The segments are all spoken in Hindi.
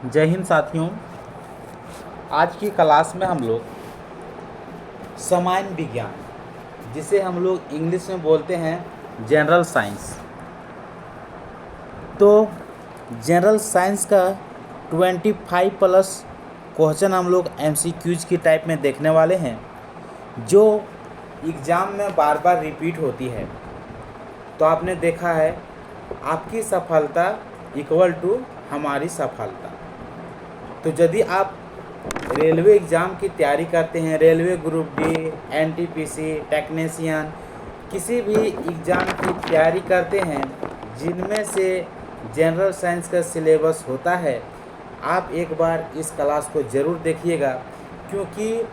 जय हिंद साथियों। आज की क्लास में हम लोग सामान्य विज्ञान, जिसे हम लोग इंग्लिश में बोलते हैं जनरल साइंस, तो जनरल साइंस का 25 प्लस क्वेश्चन हम लोग MCQs की टाइप में देखने वाले हैं, जो एग्ज़ाम में बार बार रिपीट होती है। तो आपने देखा है, आपकी सफलता इक्वल टू हमारी सफलता। तो यदि आप रेलवे एग्ज़ाम की तैयारी करते हैं, railway group D, NTPC, technician, किसी भी एग्ज़ाम की तैयारी करते हैं जिनमें से जनरल साइंस का सिलेबस होता है, आप एक बार इस क्लास को ज़रूर देखिएगा, क्योंकि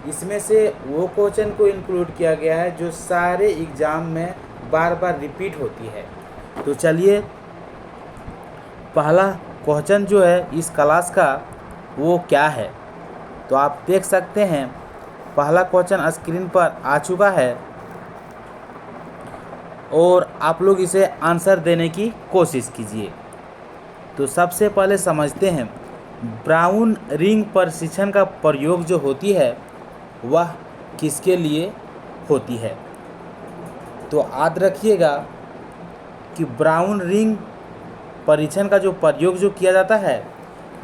इसमें से वो क्वेश्चन को इंक्लूड किया गया है जो सारे एग्ज़ाम में बार बार रिपीट होती है। तो चलिए, पहला क्वेश्चन जो है इस क्लास का वो क्या है, तो आप देख सकते हैं पहला क्वेश्चन स्क्रीन पर आ चुका है और आप लोग इसे आंसर देने की कोशिश कीजिए। तो सबसे पहले समझते हैं, ब्राउन रिंग प्रशिक्षण का प्रयोग जो होती है वह किसके लिए होती है। तो याद रखिएगा कि ब्राउन रिंग परीक्षण का जो प्रयोग जो किया जाता है,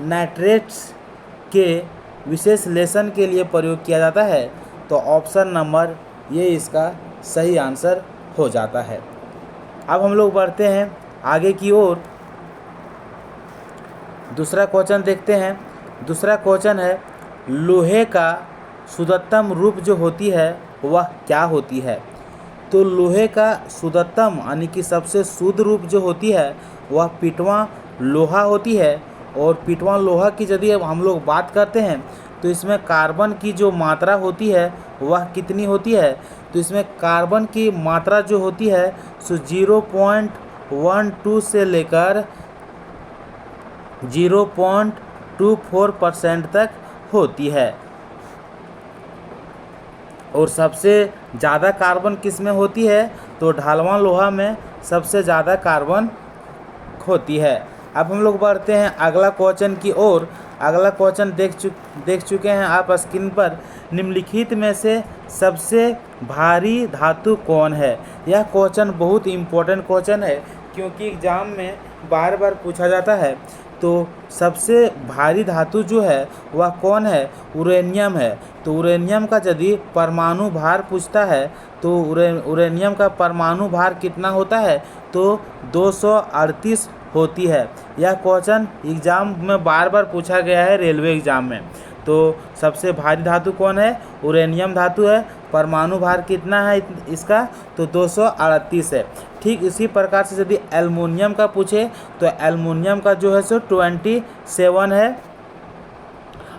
नाइट्रेट्स के विश्लेषण के लिए प्रयोग किया जाता है। तो ऑप्शन नंबर ये इसका सही आंसर हो जाता है। अब हम लोग बढ़ते हैं आगे की ओर, दूसरा क्वेश्चन देखते हैं। दूसरा क्वेश्चन है, लोहे का शुद्धतम रूप जो होती है वह क्या होती है। तो लोहे का शुद्धतम यानी कि सबसे शुद्ध रूप जो होती है वह पिटवा लोहा होती है। और पिटवा लोहा की यदि हम लोग बात करते हैं तो इसमें कार्बन की जो मात्रा होती है वह कितनी होती है। तो इसमें कार्बन की मात्रा जो होती है सो 0.12 से लेकर 0.24% तक होती है। और सबसे ज़्यादा कार्बन किस में होती है, तो ढालवां लोहा में सबसे ज़्यादा कार्बन होती है। अब हम लोग बढ़ते हैं अगला क्वेश्चन की ओर। अगला क्वेश्चन देख चुके हैं आप स्क्रीन पर। निम्नलिखित में से सबसे भारी धातु कौन है। यह क्वेश्चन बहुत इम्पोर्टेंट क्वेश्चन है, क्योंकि एग्ज़ाम में बार बार पूछा जाता है। तो सबसे भारी धातु जो है वह कौन है, यूरेनियम है। तो यूरेनियम का यदि परमाणु भार पूछता है तो यूरेनियम का परमाणु भार कितना होता है, तो 238 होती है। यह क्वेश्चन एग्ज़ाम में बार बार पूछा गया है रेलवे एग्ज़ाम में। तो सबसे भारी धातु कौन है, यूरेनियम धातु है। परमाणु भार कितना है इसका, तो 238 है। ठीक इसी प्रकार से यदि एल्युमिनियम का पूछे तो एल्युमिनियम का जो है सो 27 है।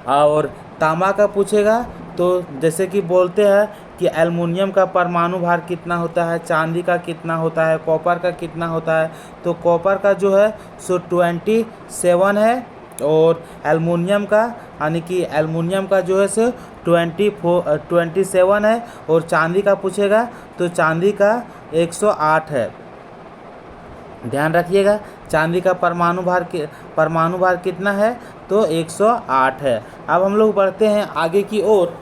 और तांबा का पूछेगा तो जैसे कि बोलते हैं कि एल्युमिनियम का परमाणु भार कितना होता है, चांदी का कितना होता है, कॉपर का कितना होता है। तो कॉपर का जो है सो 27 है। और एल्युमिनियम का यानी कि एल्युमिनियम का जो है सो 27 है। और चांदी का पूछेगा तो चांदी का 108 है। ध्यान रखिएगा, चांदी का परमाणु भार कितना है, तो 108 है। अब हम लोग बढ़ते हैं आगे की ओर।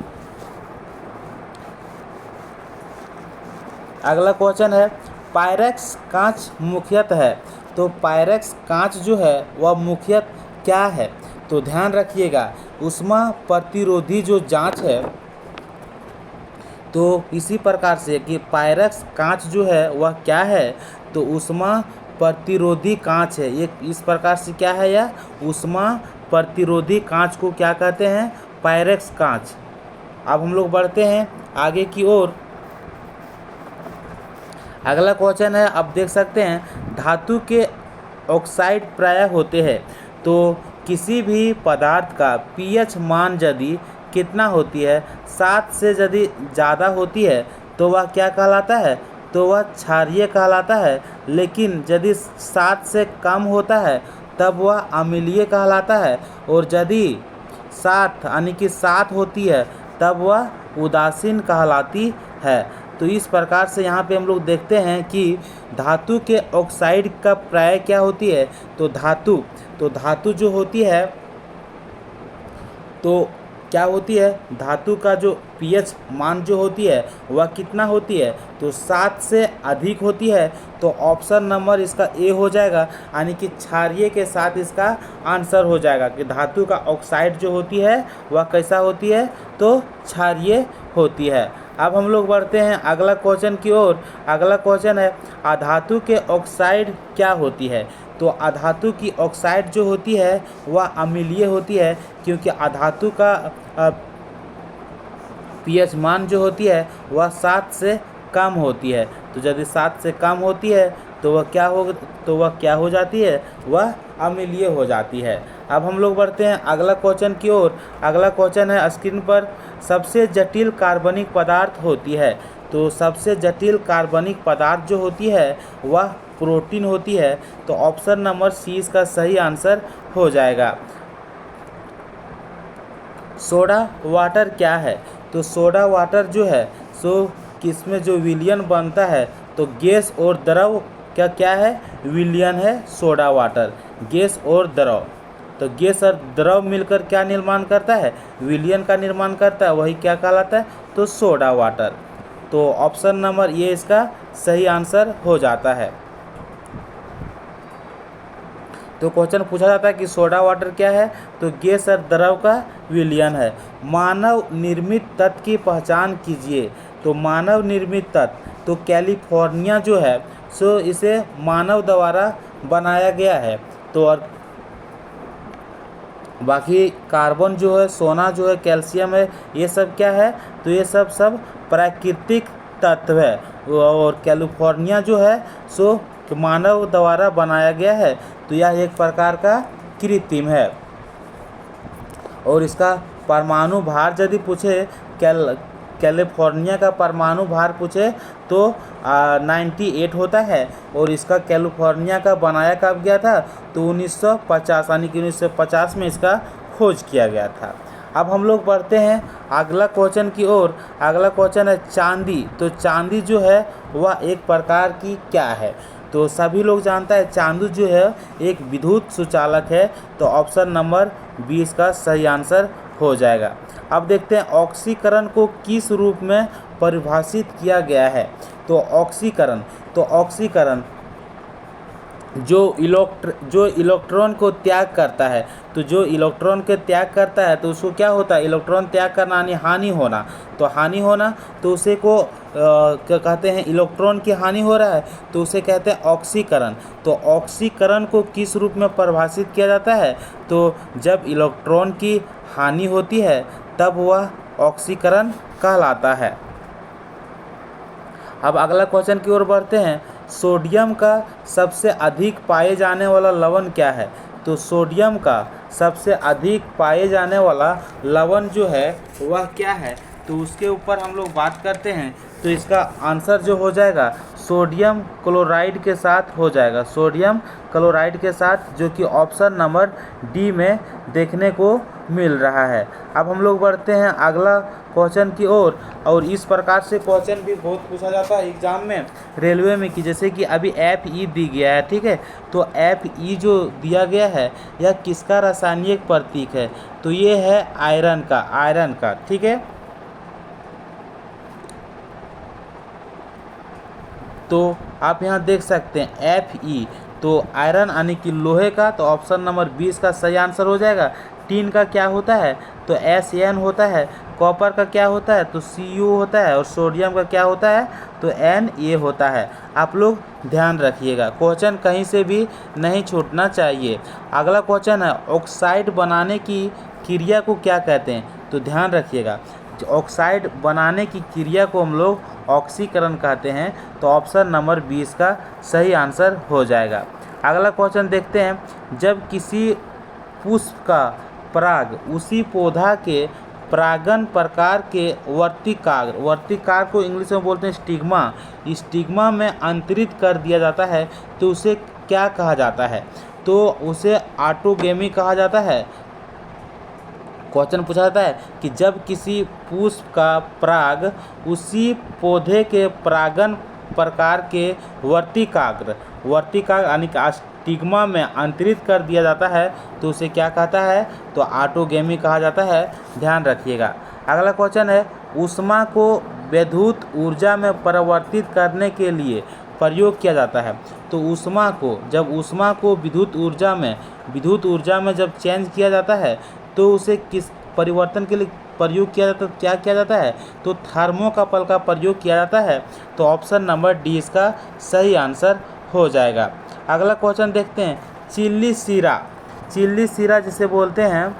अगला क्वेश्चन है, पायरेक्स कांच मुख्यतः है। तो पायरेक्स कांच जो है वह मुख्यतः क्या है। तो ध्यान रखिएगा, ऊष्मा प्रतिरोधी जो जांच है, तो इसी प्रकार से कि पायरेक्स कांच जो है वह क्या है, तो ऊष्मा प्रतिरोधी कांच है। ये इस प्रकार से क्या है, यह ऊष्मा प्रतिरोधी कांच को क्या कहते हैं, पायरेक्स कांच। अब हम लोग बढ़ते हैं आगे की ओर। अगला क्वेश्चन है, आप देख सकते हैं, धातु के ऑक्साइड प्रायः होते हैं। तो किसी भी पदार्थ का pH मान यदि कितना होती है, 7 से यदि ज़्यादा होती है तो वह क्या कहलाता है, तो वह क्षारीय कहलाता है। लेकिन यदि 7 से कम होता है तब वह अम्लीय कहलाता है। और यदि 7 यानी कि 7 होती है तब वह उदासीन कहलाती है। तो इस प्रकार से यहाँ पे हम लोग देखते हैं कि धातु के ऑक्साइड का प्राय क्या होती है, तो धातु जो होती है तो क्या होती है, धातु का जो पीएच मान जो होती है वह कितना होती है, तो 7 से अधिक होती है। तो ऑप्शन नंबर इसका ए हो जाएगा, यानी कि क्षारीय के साथ इसका आंसर हो जाएगा कि धातु का ऑक्साइड जो होती है वह कैसा होती है, तो क्षारीय होती है। अब हम लोग बढ़ते हैं अगला क्वेश्चन की ओर। अगला क्वेश्चन है अधातु के ऑक्साइड क्या होती है। तो अधातु की ऑक्साइड जो होती है वह अम्लीय होती है, क्योंकि अधातु का पीएच मान जो होती है वह 7 से कम होती है। तो यदि 7 से कम होती है तो वह क्या हो जाती है, वह अम्लीय हो जाती है। अब हम लोग बढ़ते हैं अगला क्वेश्चन की ओर। अगला क्वेश्चन है स्क्रीन पर, सबसे जटिल कार्बनिक पदार्थ होती है। तो सबसे जटिल कार्बनिक पदार्थ जो होती है वह प्रोटीन होती है। तो ऑप्शन नंबर सी इसका सही आंसर हो जाएगा। सोडा वाटर क्या है। तो सोडा वाटर जो है किसमें जो विलयन बनता है, तो गैस और द्रव क्या है, विलयन है सोडा वाटर, गैस और द्रव। तो गैस और द्रव मिलकर क्या निर्माण करता है, विलयन का निर्माण करता है, वही क्या कहलाता है, तो सोडा वाटर। तो ऑप्शन नंबर ये इसका सही आंसर हो जाता है। तो क्वेश्चन पूछा जाता है कि सोडा वाटर क्या है, तो गैस और द्रव का विलयन है। मानव निर्मित तत्व की पहचान कीजिए। तो मानव निर्मित तत्व, तो कैलिफोर्निया जो है इसे मानव द्वारा बनाया गया है। तो और बाकी कार्बन जो है, सोना जो है, कैल्शियम है, ये सब क्या है, तो ये सब प्राकृतिक तत्व है। और कैलिफोर्निया जो है मानव द्वारा बनाया गया है। तो यह एक प्रकार का कृत्रिम है। और इसका परमाणु भार यदि पूछे, कैलिफोर्निया का परमाणु भार पूछे तो 98 होता है। और इसका कैलिफोर्निया का बनाया कब गया था, तो 1950, यानी कि 1950 में इसका खोज किया गया था। अब हम लोग बढ़ते हैं अगला क्वेश्चन की ओर। अगला क्वेश्चन है चांदी। तो चांदी जो है वह एक प्रकार की क्या है। तो सभी लोग जानता है चांदी जो है एक विद्युत सुचालक है। तो ऑप्शन नंबर 20 का सही आंसर हो जाएगा। अब देखते हैं ऑक्सीकरण को किस रूप में परिभाषित किया गया है। तो ऑक्सीकरण जो इलेक्ट्रॉन को त्याग करता है, तो जो इलेक्ट्रॉन के त्याग करता है तो उसको क्या होता है, इलेक्ट्रॉन त्याग करना यानी हानि होना। तो हानि होना तो उसे को क्या कहते हैं, इलेक्ट्रॉन की हानि हो रहा है तो उसे कहते हैं ऑक्सीकरण। तो ऑक्सीकरण को किस रूप में परिभाषित किया जाता है, तो जब इलेक्ट्रॉन की हानि होती है तब वह ऑक्सीकरण कहलाता है। अब अगला क्वेश्चन की ओर बढ़ते हैं। सोडियम का सबसे अधिक पाए जाने वाला लवण क्या है। तो सोडियम का सबसे अधिक पाए जाने वाला लवण जो है वह क्या है, तो उसके ऊपर हम लोग बात करते हैं। तो इसका आंसर जो हो जाएगा सोडियम क्लोराइड के साथ हो जाएगा, सोडियम क्लोराइड के साथ, जो कि ऑप्शन नंबर डी में देखने को मिल रहा है। अब हम लोग बढ़ते हैं अगला क्वेश्चन की ओर। और इस प्रकार से क्वेश्चन भी बहुत पूछा जाता है एग्जाम में, रेलवे में, कि जैसे कि अभी Fe दी गया है, ठीक है। तो Fe जो दिया गया है यह किसका रासायनिक प्रतीक है, तो ये है आयरन का, ठीक है। तो आप यहाँ देख सकते हैं Fe, तो आयरन यानी कि लोहे का, तो ऑप्शन नंबर 20 का सही आंसर हो जाएगा। टीन का क्या होता है, तो SN होता है। कॉपर का क्या होता है, तो Cu होता है। और सोडियम का क्या होता है, तो Na होता है। आप लोग ध्यान रखिएगा, क्वेश्चन कहीं से भी नहीं छूटना चाहिए। अगला क्वेश्चन है ऑक्साइड बनाने की क्रिया को क्या कहते हैं, तो ध्यान रखिएगा, ऑक्साइड बनाने की क्रिया को हम लोग ऑक्सीकरण कहते हैं। तो ऑप्शन नंबर 20 का सही आंसर हो जाएगा। अगला क्वेश्चन देखते हैं। जब किसी पुष्प का पराग उसी पौधा के परागन प्रकार के वर्तिकाग्र को इंग्लिश में बोलते हैं स्टिग्मा में अंतरित कर दिया जाता है, तो उसे क्या कहा जाता है, तो उसे ऑटोगेमी कहा जाता है। क्वेश्चन पूछा जाता है कि जब किसी पुष्प का पराग उसी पौधे के परागन प्रकार के वर्तिकाग्र यानी स्टिग्मा में अंतरित कर दिया जाता है तो उसे क्या कहता है, तो ऑटोगेमी कहा जाता है, ध्यान रखिएगा। अगला क्वेश्चन है, ऊष्मा को विद्युत ऊर्जा में परिवर्तित करने के लिए प्रयोग किया जाता है। तो ऊष्मा को विद्युत ऊर्जा में जब चेंज किया जाता है तो उसे किस परिवर्तन के लिए प्रयोग किया जाता है, क्या किया जाता है, तो थर्मोकपल का प्रयोग किया जाता है। तो ऑप्शन नंबर डी इसका सही आंसर हो जाएगा। अगला क्वेश्चन देखते हैं, चिल्ली सीरा जिसे बोलते हैं,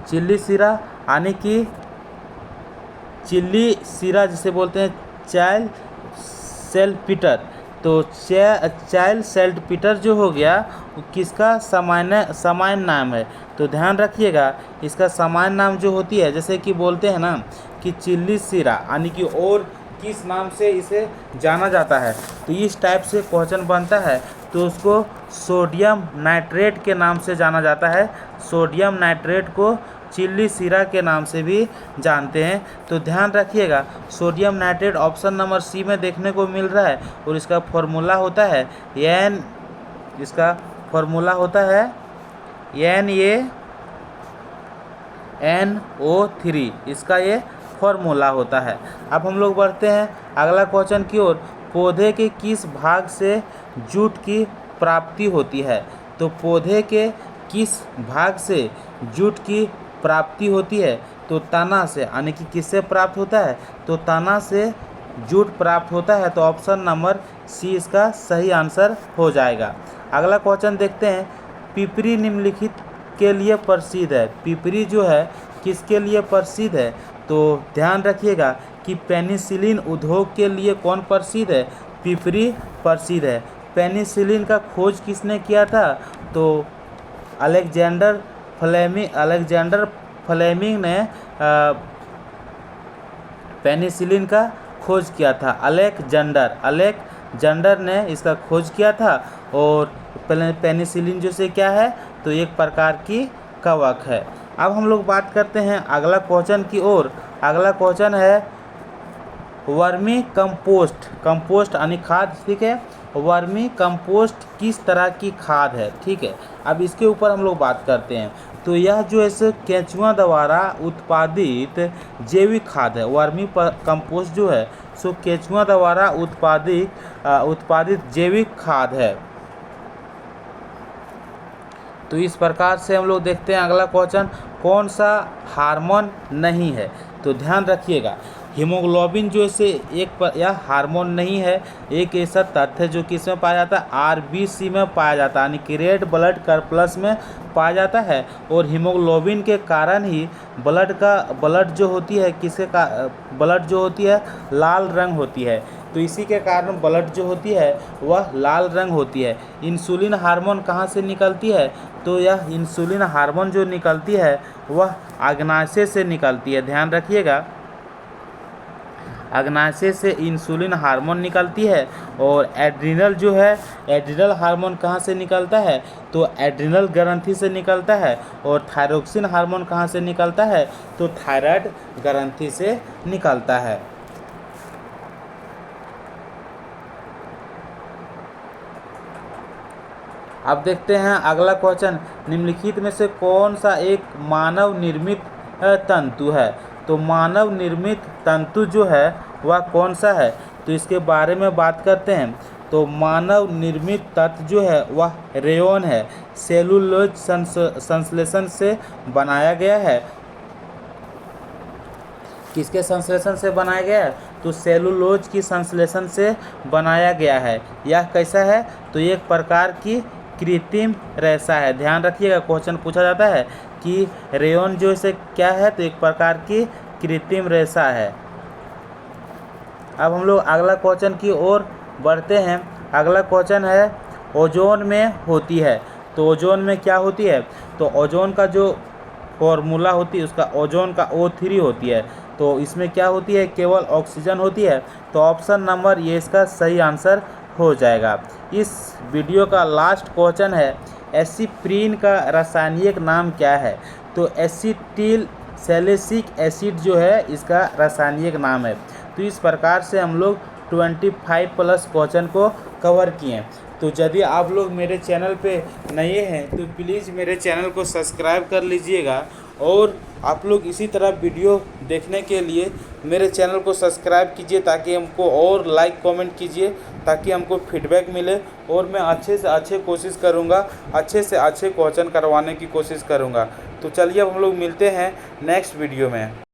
चिल्ली सीरा यानी कि चिल्ली सीरा जिसे बोलते हैं चाइल्ड सेल्टपीटर। तो चाइल्ड सेल्टपीटर जो हो गया वो किसका सामान्य नाम है। तो ध्यान रखिएगा, इसका सामान्य नाम जो होती है, जैसे कि बोलते हैं ना कि चिल्ली सीरा यानी कि और किस नाम से इसे जाना जाता है, तो इस टाइप से क्वेश्चन बनता है तो उसको सोडियम नाइट्रेट के नाम से जाना जाता है। सोडियम नाइट्रेट को चिल्ली सीरा के नाम से भी जानते हैं। तो ध्यान रखिएगा, sodium nitrate option number C में देखने को मिल रहा है और इसका फॉर्मूला होता है NaNO3, इसका ये फॉर्मूला होता है। अब हम लोग बढ़ते हैं अगला क्वेश्चन की ओर, पौधे के किस भाग से जूट की प्राप्ति होती है। तो पौधे के किस भाग से जूट की प्राप्ति होती है, तो तना से, यानी कि किससे प्राप्त होता है, तो तना से जूट प्राप्त होता है। तो ऑप्शन नंबर सी इसका सही आंसर हो जाएगा। अगला क्वेश्चन देखते हैं, पिपरी निम्नलिखित के लिए प्रसिद्ध है। पिपरी जो है किसके लिए प्रसिद्ध है, तो ध्यान रखिएगा कि पेनिसिलिन उद्योग के लिए कौन प्रसिद्ध है, पिपरी प्रसिद्ध है। पेनिसिलिन का खोज किसने किया था, तो अलेक्जेंडर फ्लेमिंग ने पेनिसिलिन का खोज किया था। अलेक्जेंडर ने इसका खोज किया था। और पेनिसिलिन जो से क्या है, तो एक प्रकार की कवक है। अब हम लोग बात करते हैं अगला क्वेश्चन की ओर। अगला क्वेश्चन है वर्मी कंपोस्ट यानी खाद, ठीक है। वर्मी कंपोस्ट किस तरह की खाद है, ठीक है। अब इसके ऊपर हम लोग बात करते हैं। तो यह जो है केंचुआ द्वारा उत्पादित जैविक खाद है। वर्मी कंपोस्ट जो है सो केंचुआ द्वारा उत्पादित जैविक खाद है। तो इस प्रकार से हम लोग देखते हैं अगला क्वेश्चन, कौन सा हार्मोन नहीं है। तो ध्यान रखिएगा, हीमोग्लोबिन जो से यह हार्मोन नहीं है, एक ऐसा तथ्य है जो किस में पाया जाता है, RBC में पाया जाता है, यानी कि रेड ब्लड कॉर्पस में पाया जाता है। और हीमोग्लोबिन के कारण ही ब्लड जो होती है ब्लड जो होती है लाल रंग होती है। तो इसी के कारण ब्लड जो होती है वह लाल रंग होती है। इंसुलिन हार्मोन कहाँ से निकलती है, तो यह इंसुलिन हार्मोन जो निकलती है वह अग्नाशय से निकलती है। ध्यान रखिएगा, अग्नाशय से इंसुलिन हार्मोन निकलती है। और एड्रिनल हार्मोन कहाँ से निकलता है, तो एड्रिनल ग्रंथि से निकलता है। और थायरोक्सिन हार्मोन कहाँ से निकलता है, तो थायराइड ग्रंथि से निकलता है। अब देखते हैं अगला क्वेश्चन, निम्नलिखित में से कौन सा एक मानव निर्मित तंतु है। तो मानव निर्मित तंतु जो है वह कौन सा है, तो इसके बारे में बात करते हैं। तो मानव निर्मित तंतु जो है वह रेयॉन है, सेलुलोज संश्लेषण से बनाया गया है। किसके संश्लेषण से बनाया गया है, तो सेलुलोज की संश्लेषण से बनाया गया है। यह कैसा है, तो एक प्रकार की कृत्रिम रेशा है। ध्यान रखिएगा, क्वेश्चन पूछा जाता है कि रेयॉन जो इसे क्या है, तो एक प्रकार की कृत्रिम रेशा है। अब हम लोग अगला क्वेश्चन की ओर बढ़ते हैं। अगला क्वेश्चन है, ओजोन में होती है। तो ओजोन में क्या होती है, तो ओजोन का जो फॉर्मूला होती है उसका ओजोन का O3 होती है। तो इसमें क्या होती है, केवल ऑक्सीजन होती है। तो ऑप्शन नंबर ये इसका सही आंसर हो जाएगा। इस वीडियो का लास्ट क्वेश्चन है, एसिप्रीन का रासायनिक नाम क्या है। तो एसिटिल सैलिसिलिक एसिड जो है इसका रासायनिक नाम है। तो इस प्रकार से हम लोग 25+ क्वेश्चन को कवर किए। तो तो यदि आप लोग मेरे चैनल पे नए हैं तो प्लीज़ मेरे चैनल को सब्सक्राइब कर लीजिएगा, और आप लोग इसी तरह वीडियो देखने के लिए मेरे चैनल को सब्सक्राइब कीजिए, ताकि हमको और लाइक कमेंट कीजिए, ताकि हमको फीडबैक मिले और मैं अच्छे से अच्छे कोशिश करूँगा, अच्छे से अच्छे क्वेश्चन करवाने की कोशिश करूँगा। तो चलिए अब हम लोग मिलते हैं नेक्स्ट वीडियो में।